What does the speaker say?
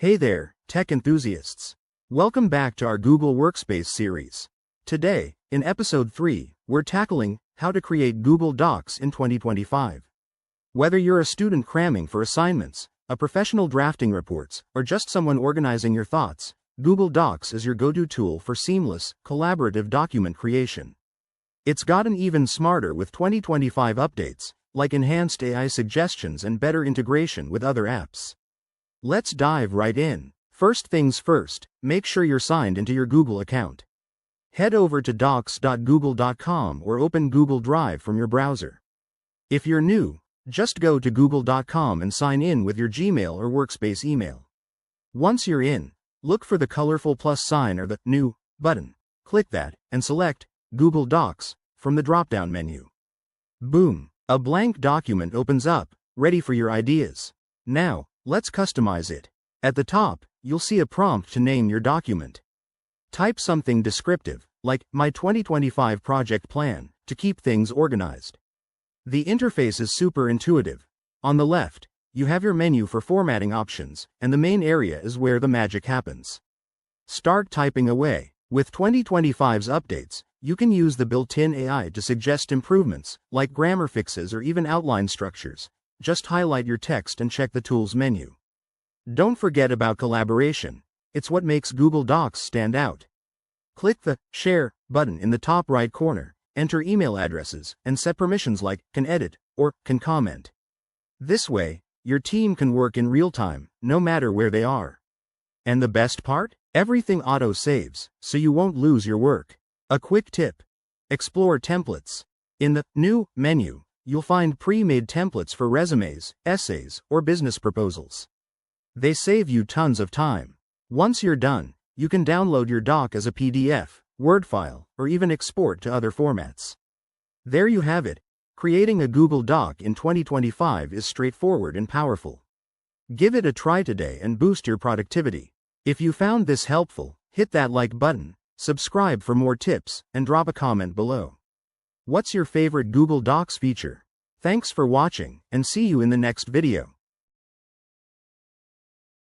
Hey there, tech enthusiasts. Welcome back to our Google Workspace series. Today, in episode 3, we're tackling how to create Google Docs in 2025. Whether you're a student cramming for assignments, a professional drafting reports, or just someone organizing your thoughts, Google Docs is your go-to tool for seamless, collaborative document creation. It's gotten even smarter with 2025 updates, like enhanced AI suggestions and better integration with other apps. Let's dive right in. First things first, make sure you're signed into your Google account. Head over to docs.google.com or open Google Drive from your browser. If you're new, just go to google.com and sign in with your Gmail or Workspace email. Once you're in, look for the colorful plus sign or the New button. Click that and select Google Docs from the drop-down menu. Boom! A blank document opens up, ready for your ideas. Now, let's customize it. At the top, you'll see a prompt to name your document. Type something descriptive, like My 2025 Project Plan, to keep things organized. The interface is super intuitive. On the left, you have your menu for formatting options, and the main area is where the magic happens. Start typing away. With 2025's updates, you can use the built-in AI to suggest improvements, like grammar fixes or even outline structures. Just highlight your text and check the Tools menu. Don't forget about collaboration. It's what makes Google Docs stand out. Click the Share button in the top right corner, enter email addresses, and set permissions like Can Edit or Can Comment. This way, your team can work in real time, no matter where they are. And the best part? Everything auto-saves, so you won't lose your work. A quick tip: explore templates. In the New menu, you'll find pre-made templates for resumes, essays, or business proposals. They save you tons of time. Once you're done, you can download your doc as a PDF, Word file, or even export to other formats. There you have it. Creating a Google Doc in 2025 is straightforward and powerful. Give it a try today and boost your productivity. If you found this helpful, hit that like button, subscribe for more tips, and drop a comment below. What's your favorite Google Docs feature? Thanks for watching, and see you in the next video.